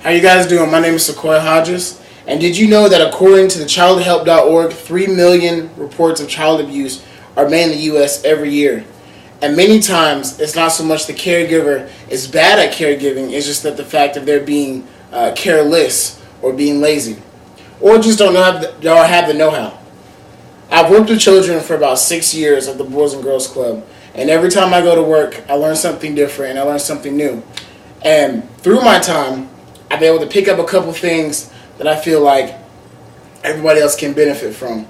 How you guys doing? My name is Secoy Hodges, and did you know that according to the childhelp.org, 3 million reports of child abuse are made in the U.S. every year? And many times, it's not so much the caregiver is bad at caregiving, it's just that the fact of they're being careless or being lazy, or just don't have the know-how. I've worked with children for about 6 years at the Boys and Girls Club, and every time I go to work, I learn something different and I learn something new. And through my time, I've been able to pick up a couple things that I feel like everybody else can benefit from.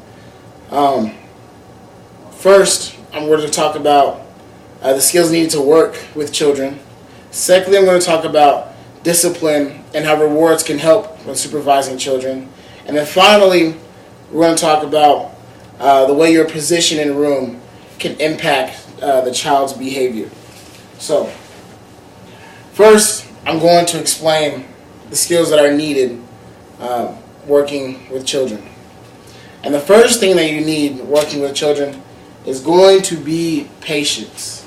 First, I'm going to talk about the skills needed to work with children. Secondly, I'm going to talk about discipline and how rewards can help when supervising children. And then finally, we're going to talk about the way your position in a room can impact the child's behavior. So, first, I'm going to explain the skills that are needed working with children. And the first thing that you need working with children is going to be patience.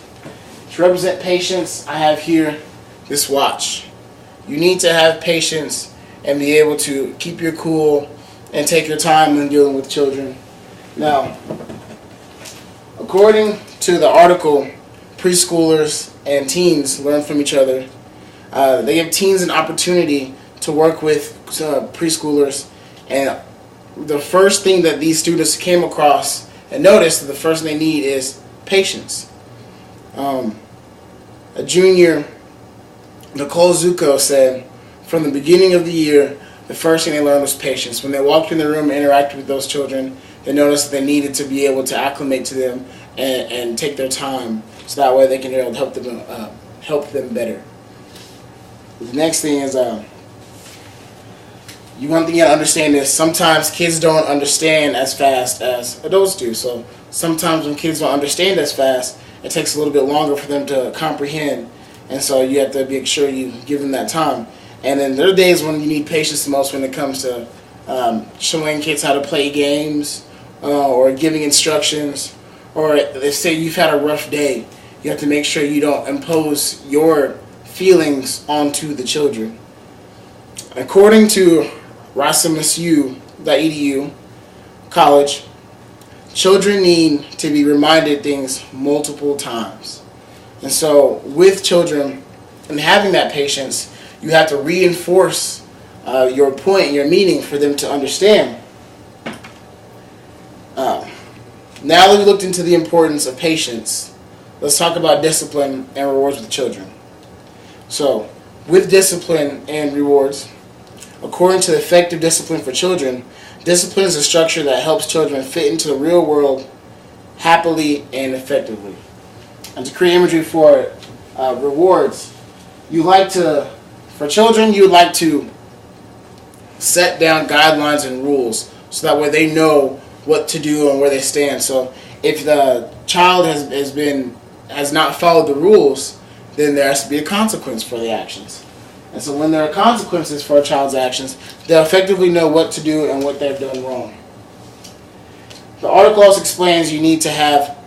To represent patience, I have here this watch. You need to have patience and be able to keep your cool and take your time when dealing with children. Now, according to the article, preschoolers and teens learn from each other. They give teens an opportunity to work with preschoolers, and the first thing that these students came across and noticed that the first thing they need is patience. A junior, Nicole Zuko, said from the beginning of the year, the first thing they learned was patience. When they walked in the room and interacted with those children, they noticed that they needed to be able to acclimate to them and take their time, so that way they can help them better. The next thing is, you want to understand this. Sometimes kids don't understand as fast as adults do. So sometimes when kids don't understand as fast, it takes a little bit longer for them to comprehend. And so you have to make sure you give them that time. And then there are days when you need patience the most when it comes to showing kids how to play games or giving instructions. Or if, say, you've had a rough day, you have to make sure you don't impose your feelings onto the children. According to RasmusU.edu college, children need to be reminded things multiple times. And so with children and having that patience, you have to reinforce your point and your meaning for them to understand. Now that we looked into the importance of patience, let's talk about discipline and rewards with children. So, with discipline and rewards, according to effective discipline for children, discipline is a structure that helps children fit into the real world happily and effectively. And to create imagery for rewards, for children, you would like to set down guidelines and rules so that way they know what to do and where they stand. So if the child has not followed the rules, then there has to be a consequence for the actions. And so when there are consequences for a child's actions, they'll effectively know what to do and what they've done wrong. The article also explains you need to have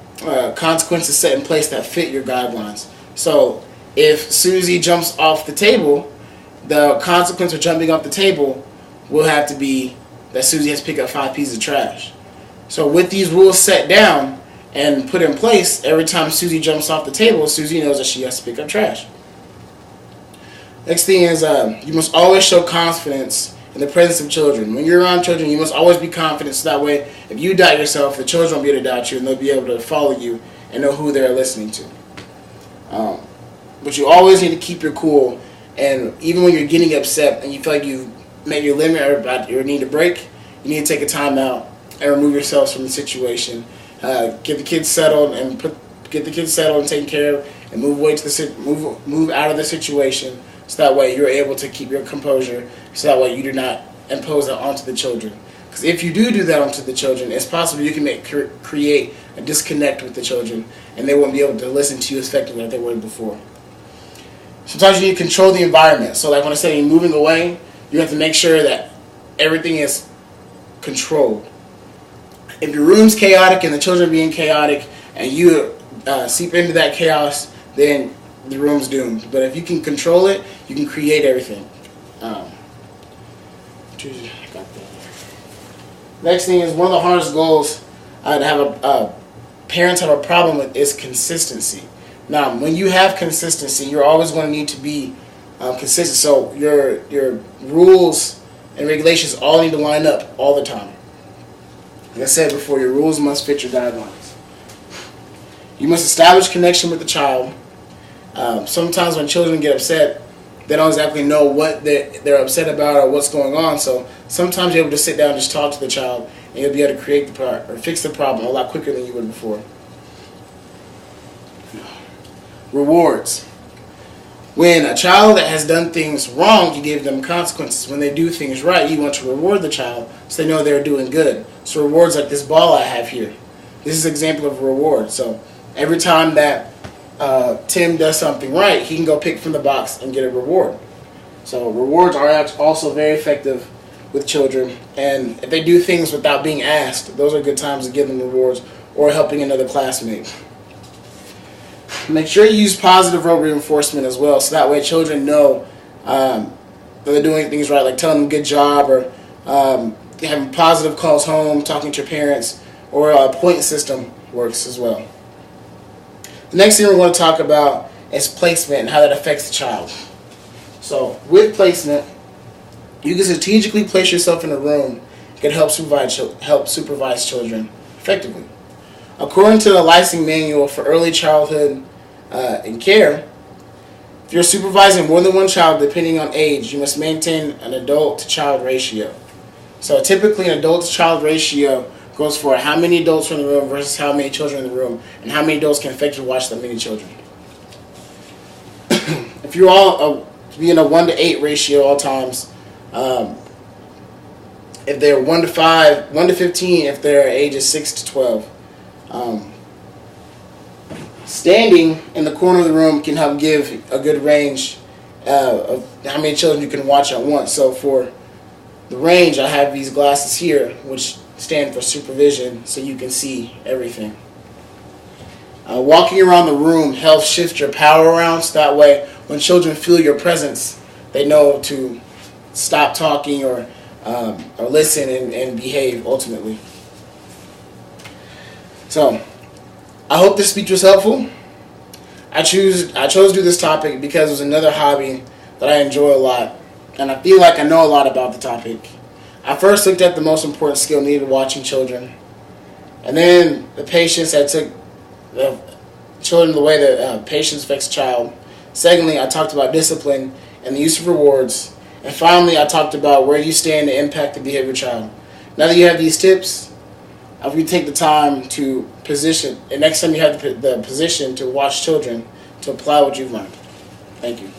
consequences set in place that fit your guidelines. So if Susie jumps off the table, the consequence of jumping off the table will have to be that Susie has to pick up 5 pieces of trash. So with these rules set down and put in place, every time Susie jumps off the table, Susie knows that she has to pick up trash. Next thing is, you must always show confidence in the presence of children. When you're around children, you must always be confident, so that way, if you doubt yourself, the children won't be able to doubt you, and they'll be able to follow you and know who they're listening to. But you always need to keep your cool, and even when you're getting upset and you feel like you've met your limit or about your need to break, you need to take a time out and remove yourselves from the situation. Get the kids settled and taken care of, and move out of the situation. So that way you're able to keep your composure, so that way you do not impose that onto the children. Because if you do that onto the children, it's possible you can create a disconnect with the children, and they won't be able to listen to you effectively like they were before. Sometimes you need to control the environment. So like when I say you're moving away, you have to make sure that everything is controlled. If your room's chaotic and the children are being chaotic, and you seep into that chaos, then the room's doomed. But if you can control it, you can create everything. got that. Next thing is one of the hardest goals to have parents have a problem with is consistency. Now, when you have consistency, you're always going to need to be consistent. So your rules and regulations all need to line up all the time. Like I said before, your rules must fit your guidelines. You must establish connection with the child. Sometimes when children get upset, they don't exactly know what they're upset about or what's going on. So sometimes you're able to sit down and just talk to the child, and you'll be able to create or fix the problem a lot quicker than you would before. Rewards. When a child that has done things wrong, you give them consequences. When they do things right, you want to reward the child so they know they're doing good. So rewards like this ball I have here. This is an example of a reward. So every time that Tim does something right, he can go pick from the box and get a reward. So rewards are also very effective with children. And if they do things without being asked, those are good times to give them rewards or helping another classmate. Make sure you use positive rote reinforcement as well, so that way children know that they're doing things right, like telling them good job or having positive calls home, talking to your parents, or a point system works as well. The next thing we're going to talk about is placement and how that affects the child. So with placement, you can strategically place yourself in a room that can help supervise children effectively. According to the licensing manual for early childhood and care, if you're supervising more than one child, depending on age, you must maintain an adult-to-child ratio. So typically an adult-to-child ratio goes for how many adults are in the room versus how many children in the room, and how many adults can effectively watch that many children. If you're all be in a 1-to-8 ratio all times, if they're 1 to 5, 1 to 15, if they're ages 6 to 12. Standing in the corner of the room can help give a good range of how many children you can watch at once. So for the range, I have these glasses here, which stand for supervision, so you can see everything. Walking around the room helps shift your power around, so that way when children feel your presence, they know to stop talking or listen and behave ultimately. So I hope this speech was helpful. I chose to do this topic because it was another hobby that I enjoy a lot, and I feel like I know a lot about the topic. I first looked at the most important skill needed watching children, and then the patience that took the children, the way that patience affects a child. Secondly, I talked about discipline and the use of rewards, and finally I talked about where you stand to impact the behavior of your child. Now that you have these tips, if you take the time to position, and next time you have the position to watch children, to apply what you've learned. Thank you.